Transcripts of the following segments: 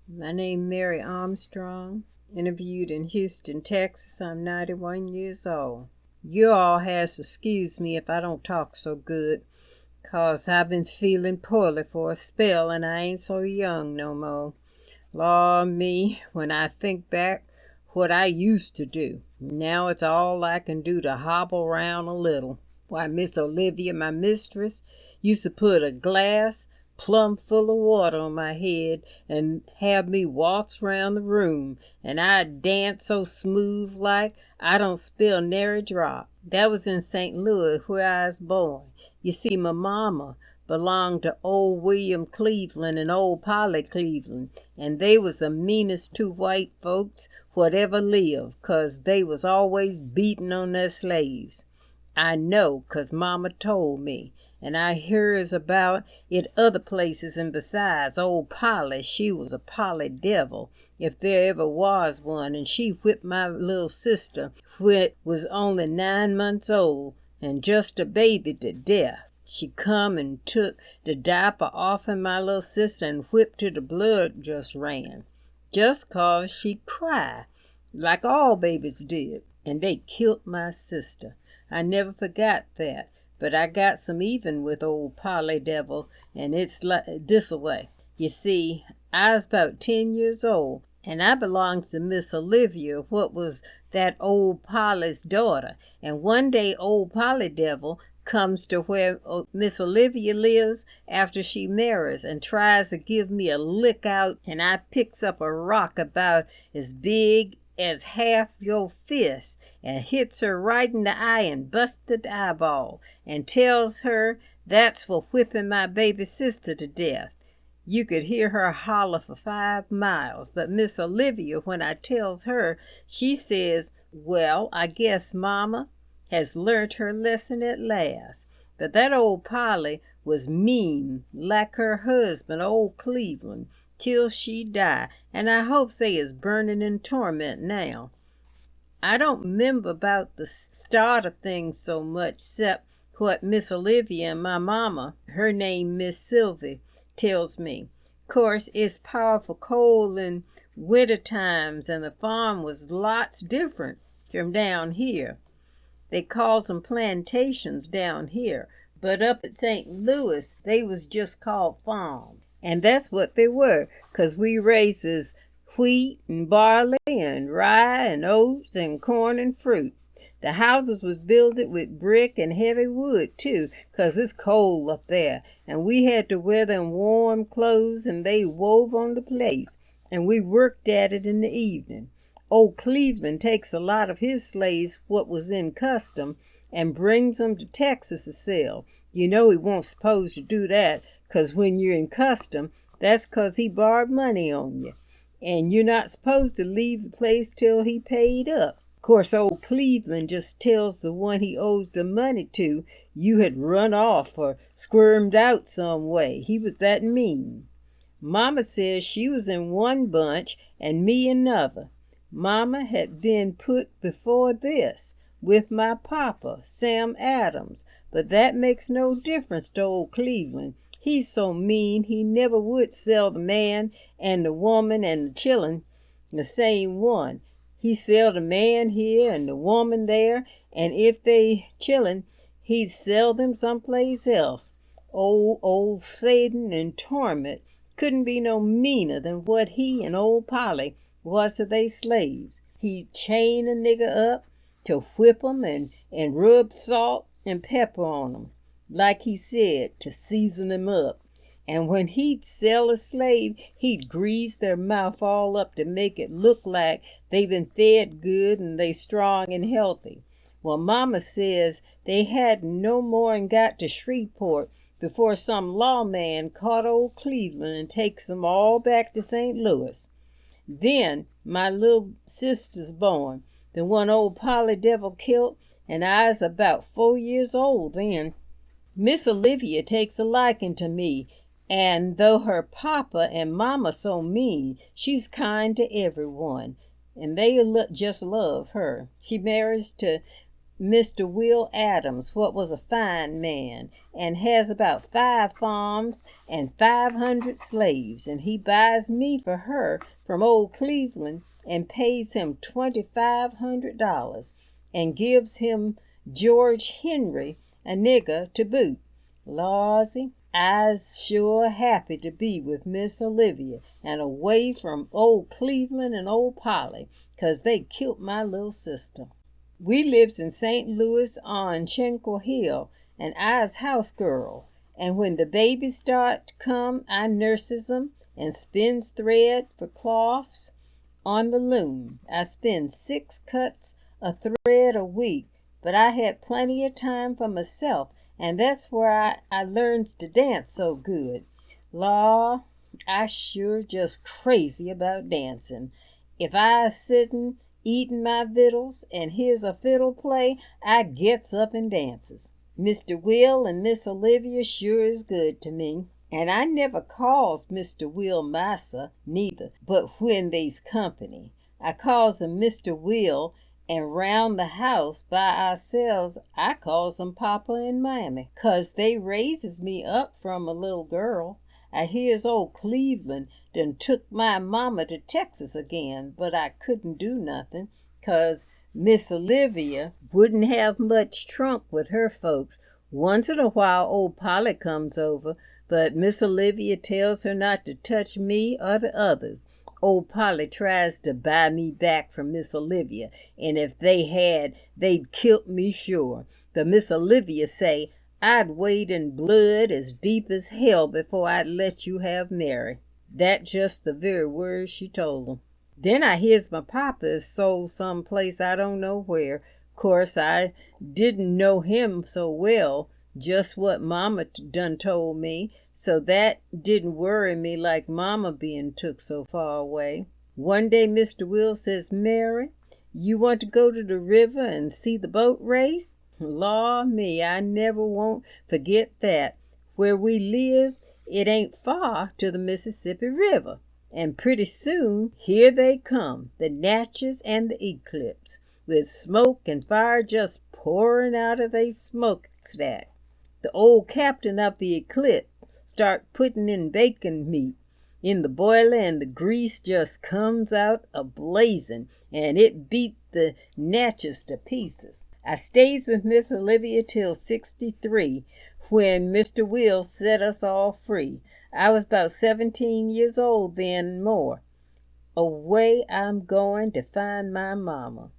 My name Mary Armstrong. Interviewed in Houston, Texas. I'm 91 years old. You all has to excuse me if I don't talk so good, 'cause I've been feeling poorly for a spell and I ain't so young no more. Law me, when I think back what I used to do, now it's all I can do to hobble round a little. Why, Miss Olivia, my mistress, used to put a glass plumb full of water on my head and have me waltz round the room, and I'd dance so smooth like I don't spill nary drop. That was in St. Louis, where I was born. You see, my mama belonged to old William Cleveland and old Polly Cleveland, and they was the meanest two white folks what ever lived, 'cause they was always beating on their slaves. I know, 'cause mama told me, and I hears about it other places, and besides, old Polly, she was a Polly devil, if there ever was one, and she whipped my little sister, which was only 9 months old, and just a baby, to death. She come and took the diaper off'n my little sister and whipped till the blood just ran, just 'cause she'd cry, like all babies did, and they killed my sister. I never forgot that, but I got some even with old Polly Devil, and it's like this-a-way. You see, I was about 10 years old, and I belongs to Miss Olivia, what was that old Polly's daughter, and one day old Polly Devil comes to where Miss Olivia lives after she marries and tries to give me a lick out, and I picks up a rock about as big as half your fist and hits her right in the eye and busts the eyeball and tells her that's for whipping my baby sister to death. You could hear her holler for 5 miles, but Miss Olivia, when I tells her, she says, well, I guess Mama has learnt her lesson at last. But that old Polly was mean, like her husband, old Cleveland, till she die, and I hopes they is burning in torment now. I don't remember about the start of things so much, 'cept what Miss Olivia and my mama, her name Miss Sylvie, tells me. 'Course it's powerful cold in winter times, and the farm was lots different from down here. They calls them plantations down here, but up at St. Louis they was just called farms. And that's what they were, 'cause we raises wheat and barley and rye and oats and corn and fruit. The houses was builded with brick and heavy wood too, 'cause it's cold up there, and we had to wear them warm clothes, and they wove on the place, and we worked at it in the evening. Old Cleveland takes a lot of his slaves what was in custom and brings them to Texas to sell. You know he won't supposed to do that, 'cause when you're in custom, that's 'cause he borrowed money on you, and you're not supposed to leave the place till he paid up. Of course, old Cleveland just tells the one he owes the money to you had run off or squirmed out some way. He was that mean. Mama says she was in one bunch and me another. Mama had been put before this with my papa, Sam Adams, but that makes no difference to old Cleveland. He's so mean he never would sell the man and the woman and the children the same one. He sell the man here and the woman there, and if they children, he'd sell them someplace else. Old Satan in torment couldn't be no meaner than what he and old Polly was to they slaves. He'd chain a nigger up to whip 'em and rub salt and pepper on 'em, like he said, to season 'em up. And when he'd sell a slave, he'd grease their mouth all up to make it look like they been fed good and they strong and healthy. Well, Mama says they hadn't no more'n got to Shreveport before some lawman caught old Cleveland and takes 'em all back to St. Louis. Then my little sister's born, the one old Polly Devil killed, and I was about 4 years old then. Miss Olivia takes a liking to me, and though her papa and mama so mean, she's kind to everyone, and they just love her. She marries to Mr. Will Adams, what was a fine man, and has about 5 farms and 500 slaves, and he buys me for her from old Cleveland and pays him $2,500 and gives him George Henry, a nigger, to boot. Lawsy, I's sure happy to be with Miss Olivia and away from old Cleveland and old Polly, 'cause they killed my little sister. We lives in St. Louis on Chinquil Hill, and I's house girl, and when the babies start to come, I nurses 'em and spins thread for cloths on the loom. I spin 6 cuts of thread a week, but I had plenty of time for myself, and that's where I learns to dance so good. Law, I sure just crazy about dancing. If I sittin' eatin' my victuals and hears a fiddle play, I gets up and dances. Mr. Will and Miss Olivia sure is good to me, and I never calls Mr. Will massa neither, but when they's company. I calls him Mr. Will, and round the house by ourselves I calls 'em Papa and Mammy, 'cause they raises me up from a little girl. I hears old Cleveland done took my mama to Texas again, but I couldn't do nothing, 'cause Miss Olivia wouldn't have much trunk with her folks. Once in a while old Polly comes over, but Miss Olivia tells her not to touch me or the others. Old Polly tries to buy me back from Miss Olivia, and if they had, they'd killed me sure. But Miss Olivia say I'd wade in blood as deep as hell before I'd let you have Mary. That just the very words she told 'em. Then I hears my papa is sold some place I don't know where. Course I didn't know him so well, just what Mama done told me, so that didn't worry me like Mama being took so far away. One day Mr. Will says, "Mary, you want to go to the river and see the boat race?" Law me, I never won't forget that. Where we live, it ain't far to the Mississippi River, and pretty soon here they come, the Natchez and the Eclipse, with smoke and fire just pouring out of they smokestack. The old captain of the Eclipse start putting in bacon meat in the boiler, and the grease just comes out a-blazing, and it beat the Natchez to pieces. I stays with Miss Olivia till 63, when Mr. Will set us all free. I was about 17 years old then and more. Away I'm going to find my mama.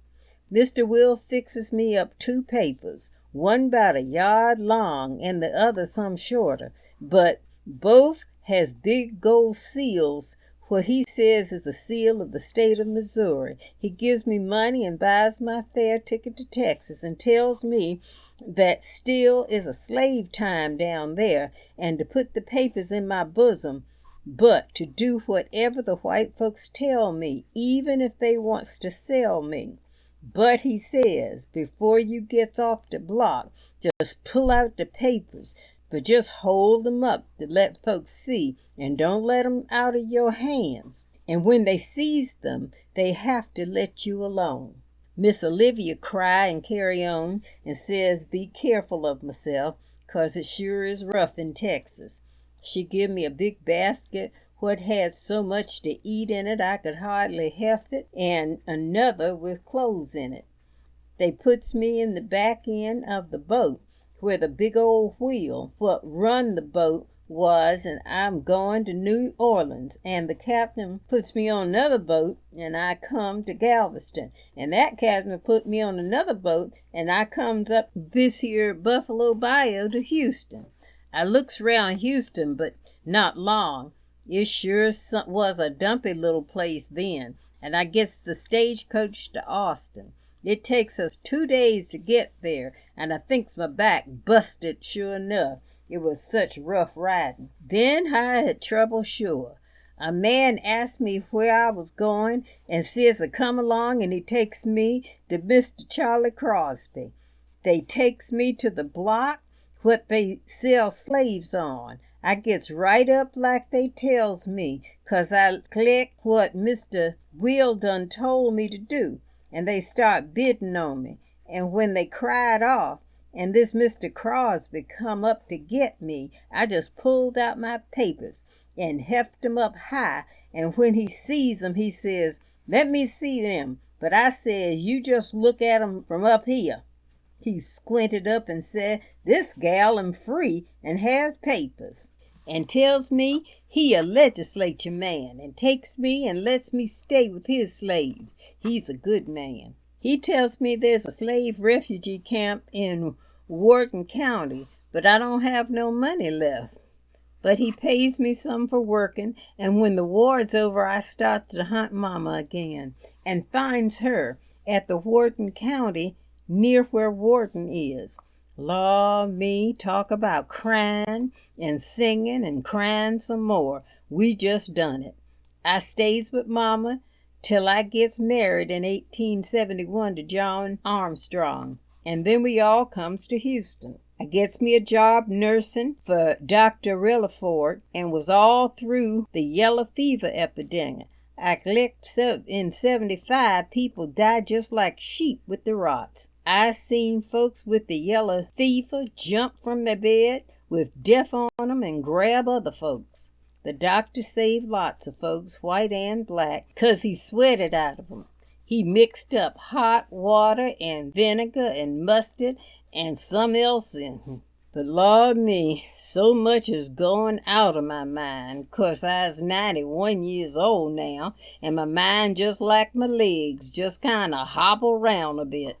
Mr. Will fixes me up 2 papers, one about a yard long and the other some shorter, but both has big gold seals, what he says is the seal of the state of Missouri. He gives me money and buys my fare ticket to Texas, and tells me that still is a slave time down there, and to put the papers in my bosom, but to do whatever the white folks tell me, even if they wants to sell me. But he says, before you gets off the block, just pull out the papers, but just hold 'em up to let folks see, and don't let 'em out of your hands. And when they sees them, they have to let you alone. Miss Olivia cry and carry on, and says be careful of myself, 'cause it sure is rough in Texas. She give me a big basket what had so much to eat in it I could hardly heft it, and another with clothes in it. They puts me in the back end of the boat, where the big old wheel what run the boat was, and I'm going to New Orleans, and the captain puts me on another boat, and I come to Galveston, and that captain put me on another boat, and I comes up this here Buffalo Bayou to Houston. I looks round Houston, but not long. It sure was a dumpy little place then, and I gets the stagecoach to Austin. It takes us 2 days to get there, and I thinks my back busted sure enough. It was such rough riding. Then I had trouble sure. A man asked me where I was going, and says to come along, and he takes me to Mr. Charlie Crosby. They takes me to the block what they sell slaves on. I gets right up like they tells me, 'cause I click what Mr. Will done told me to do, and they start bidding on me. And when they cried off, and this Mr. Crosby come up to get me, I just pulled out my papers and heft 'em up high, and when he sees 'em, he says, 'Let me see them.' But I says, 'You just look at 'em from up here.' He squinted up and said, 'This gal am free and has papers,' and tells me he a legislature man, and takes me and lets me stay with his slaves. He's a good man. He tells me there's a slave refugee camp in Wharton County, but I don't have no money left. But he pays me some for working, and when the war's over I starts to hunt Mama again, and finds her at the Wharton County near where Wharton is. Law me, talk about crying and singing and crying some more. We just done it. I stays with Mama till I gets married in 1871 to John Armstrong, and then we all comes to Houston. I gets me a job nursing for Dr. Rilliford, and was all through the yellow fever epidemic. I collect in 75 people died just like sheep with the rots. I seen folks with the yellow fever jump from their bed with death on 'em and grab other folks. The doctor saved lots of folks, white and black, 'cause he sweated out of 'em. He mixed up hot water and vinegar and mustard and some else in 'em. But Lord me, so much is going out of my mind, 'cause I's 91 years old now, and my mind just like my legs, just kind of hobble round a bit.